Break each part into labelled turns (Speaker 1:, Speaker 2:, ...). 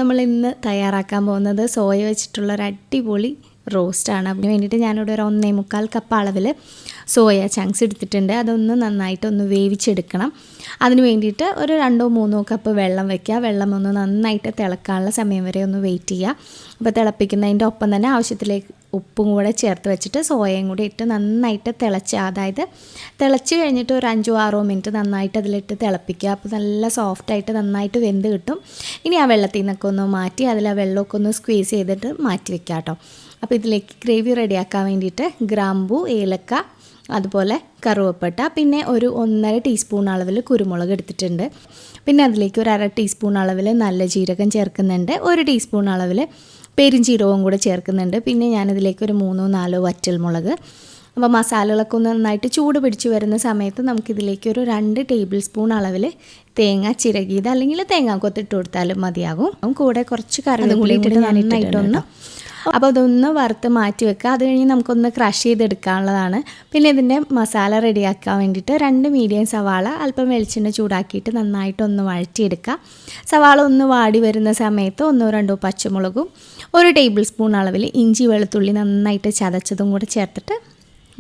Speaker 1: നമ്മൾ ഇന്ന് തയ്യാറാക്കാൻ പോകുന്നത് സോയ വെച്ചിട്ടുള്ള ഒരു അടിപൊളി റോസ്റ്റാണ്. അതിന് വേണ്ടിയിട്ട് ഞാനിവിടെ ഒരു 1.25 കപ്പ് അളവിൽ സോയ ചങ്ക്സ് എടുത്തിട്ടുണ്ട്. അതൊന്ന് നന്നായിട്ടൊന്ന് വേവിച്ചെടുക്കണം. അതിന് വേണ്ടിയിട്ട് ഒരു 2-3 കപ്പ് വെള്ളം വയ്ക്കുക. വെള്ളം ഒന്ന് നന്നായിട്ട് തിളക്കാനുള്ള സമയം വരെ ഒന്ന് വെയിറ്റ് ചെയ്യുക. അപ്പോൾ തിളപ്പിക്കുന്നതിൻ്റെ ഒപ്പം തന്നെ ആവശ്യത്തിലേക്ക് ഉപ്പും കൂടെ ചേർത്ത് വെച്ചിട്ട് സോയയും കൂടി ഇട്ട് നന്നായിട്ട് തിളച്ച് കഴിഞ്ഞിട്ട് ഒരു 5-6 മിനിറ്റ് നന്നായിട്ട് അതിലിട്ട് തിളപ്പിക്കുക. അപ്പോൾ നല്ല സോഫ്റ്റായിട്ട് നന്നായിട്ട് വെന്ത് കിട്ടും. ഇനി ആ വെള്ളത്തിൽ നിന്നൊക്കെ ഒന്ന് മാറ്റി അതിൽ ആ വെള്ളമൊക്കെ ഒന്ന് സ്ക്വീസ് ചെയ്തിട്ട് മാറ്റി വെക്കുക കേട്ടോ. അപ്പോൾ ഇതിലേക്ക് ഗ്രേവി റെഡിയാക്കാൻ വേണ്ടിയിട്ട് ഗ്രാമ്പൂ, ഏലക്ക, അതുപോലെ കറുവപ്പട്ട, പിന്നെ ഒരു 1.5 ടീസ്പൂൺ അളവിൽ കുരുമുളക് എടുത്തിട്ടുണ്ട്. പിന്നെ അതിലേക്ക് ഒരു 1/2 ടീസ്പൂൺ അളവിൽ നല്ല ജീരകം ചേർക്കുന്നുണ്ട്. 1 ടീസ്പൂൺ അളവിൽ പെരുംജീരകവും കൂടെ ചേർക്കുന്നുണ്ട്. പിന്നെ ഞാനിതിലേക്ക് ഒരു 3-4 വറ്റൽമുളക്. അപ്പോൾ മസാലകളൊക്കെ ഒന്ന് നന്നായിട്ട് ചൂട് പിടിച്ച് വരുന്ന സമയത്ത് നമുക്കിതിലേക്ക് ഒരു 2 ടേബിൾ സ്പൂൺ അളവിൽ തേങ്ങ ചിരകിയത് അല്ലെങ്കിൽ തേങ്ങാക്കൊത്തിട്ട് കൊടുത്താലും മതിയാകും. കൂടെ കുറച്ച് കറിവേപ്പിലയും കൂടി നന്നായിട്ടൊന്ന് അപ്പോൾ അതൊന്ന് വറുത്ത് മാറ്റി വെക്കുക. അത് കഴിഞ്ഞ് നമുക്കൊന്ന് ക്രഷ് ചെയ്തെടുക്കാനുള്ളതാണ്. പിന്നെ ഇതിൻ്റെ മസാല റെഡിയാക്കാൻ വേണ്ടിയിട്ട് 2 മീഡിയം സവാള അല്പം വെളിച്ചെണ്ണ ചൂടാക്കിയിട്ട് നന്നായിട്ടൊന്ന് വഴറ്റിയെടുക്കുക. സവാള ഒന്ന് വാടി വരുന്ന സമയത്ത് 1-2 പച്ചമുളകും 1 ടേബിൾ സ്പൂൺ അളവിൽ ഇഞ്ചി വെളുത്തുള്ളി നന്നായിട്ട് ചതച്ചതും കൂടെ ചേർത്തിട്ട്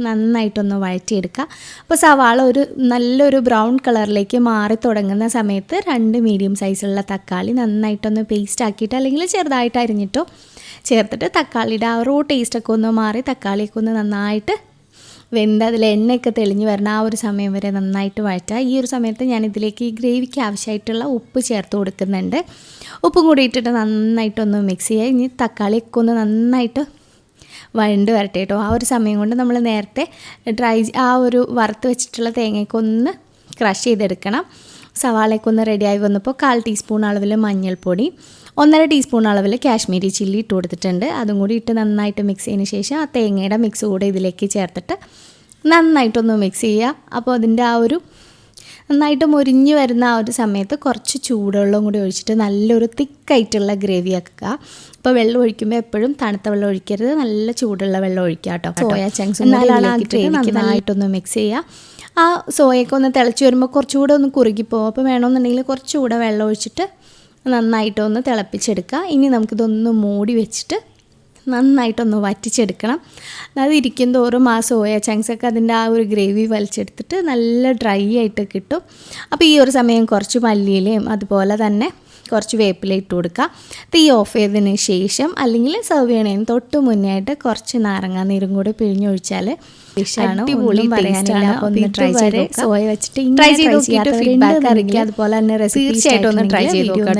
Speaker 1: നന്നായിട്ടൊന്ന് വഴറ്റിയെടുക്കുക. അപ്പോൾ സവാള ഒരു നല്ലൊരു ബ്രൗൺ കളറിലേക്ക് മാറി തുടങ്ങുന്ന സമയത്ത് 2 മീഡിയം സൈസുള്ള തക്കാളി നന്നായിട്ടൊന്ന് പേസ്റ്റ് ആക്കിയിട്ട് അല്ലെങ്കിൽ ചെറുതായിട്ട് അരിഞ്ഞിട്ടോ ചേർത്തിട്ട് തക്കാളിയുടെ ആ ഒരു ടേസ്റ്റൊക്കെ ഒന്ന് മാറി തക്കാളിയൊക്കെ ഒന്ന് നന്നായിട്ട് വെന്ത് അതിൽ എണ്ണയൊക്കെ തെളിഞ്ഞ് വരുന്ന ആ ഒരു സമയം വരെ നന്നായിട്ട് വഴറ്റുക. ഈ ഒരു സമയത്ത് ഞാനിതിലേക്ക് ഈ ഗ്രേവിക്ക് ആവശ്യമായിട്ടുള്ള ഉപ്പ് ചേർത്ത് കൊടുക്കുന്നുണ്ട്. ഉപ്പും കൂടി ഇട്ടിട്ട് നന്നായിട്ടൊന്ന് മിക്സ് ചെയ്യുക. ഇനി തക്കാളിയൊക്കെ ഒന്ന് നന്നായിട്ട് വഴണ്ട് വരട്ടെ കേട്ടോ. ആ ഒരു സമയം കൊണ്ട് നമ്മൾ നേരത്തെ ആ ഒരു വറുത്ത് വെച്ചിട്ടുള്ള തേങ്ങയൊക്കെ ഒന്ന് ക്രഷ് ചെയ്തെടുക്കണം. സവാളയൊക്കെ ഒന്ന് റെഡിയായി വന്നപ്പോൾ 1/4 ടീസ്പൂൺ അളവിൽ മഞ്ഞൾപ്പൊടി, 1.5 ടീസ്പൂൺ അളവിൽ കാശ്മീരി ചില്ലി ഇട്ട് കൊടുത്തിട്ടുണ്ട്. അതും കൂടി ഇട്ട് നന്നായിട്ട് മിക്സ് ചെയ്തതിന് ശേഷം ആ തേങ്ങയുടെ മിക്സ് കൂടെ ഇതിലേക്ക് ചേർത്തിട്ട് നന്നായിട്ടൊന്ന് മിക്സ് ചെയ്യുക. അപ്പോൾ അതിൻ്റെ ആ ഒരു നന്നായിട്ട് മുരിഞ്ഞ് വരുന്ന ആ ഒരു സമയത്ത് കുറച്ച് ചൂടുവെള്ളം കൂടി ഒഴിച്ചിട്ട് നല്ലൊരു തിക്കായിട്ടുള്ള ഗ്രേവി ആക്കുക. അപ്പോൾ വെള്ളം ഒഴിക്കുമ്പോൾ എപ്പോഴും തണുത്ത വെള്ളം ഒഴിക്കരുത്, നല്ല ചൂടുള്ള വെള്ളം ഒഴിക്കുക കേട്ടോ. സോയ ചങ്ക്സ് നന്നായിട്ടൊന്ന് മിക്സ് ചെയ്യുക. ആ സോയൊക്കെ ഒന്ന് തിളച്ച് വരുമ്പോൾ കുറച്ചുകൂടെ ഒന്ന് കുറുകിപ്പോകും. അപ്പോൾ വേണമെന്നുണ്ടെങ്കിൽ കുറച്ചുകൂടെ വെള്ളം ഒഴിച്ചിട്ട് നന്നായിട്ടൊന്ന് തിളപ്പിച്ചെടുക്കുക. ഇനി നമുക്കിതൊന്ന് മൂടി വെച്ചിട്ട് നന്നായിട്ടൊന്ന് വറ്റിച്ചെടുക്കണം. അത് ഇരിക്കും തോറും ആ സോയ ചങ്ക്സൊക്കെ അതിൻ്റെ ആ ഒരു ഗ്രേവി വലിച്ചെടുത്തിട്ട് നല്ല ഡ്രൈ ആയിട്ട് കിട്ടും. അപ്പോൾ ഈ ഒരു സമയം കുറച്ച് മല്ലിയിലയും അതുപോലെ തന്നെ കുറച്ച് വേപ്പില ഇട്ട് കൊടുക്കുക. തീ ഓഫ് ചെയ്തതിന് ശേഷം അല്ലെങ്കിൽ സെർവ് ചെയ്യണതിന് തൊട്ട് മുന്നേ ആയിട്ട് കുറച്ച് നാരങ്ങാനീരും കൂടി പിഴിഞ്ഞൊഴിച്ചാൽ അടിപൊളി പറയാനില്ല. ഒന്ന് ട്രൈ ചെയ്ത് സോയ വെച്ചിട്ട് ഫീഡ്ബാക്ക് അറിയിക്കുക. അതുപോലെ തന്നെ റെസിപ്പി തീർച്ചയായിട്ടും ഒന്ന് ട്രൈ ചെയ്ത് നോക്കുക.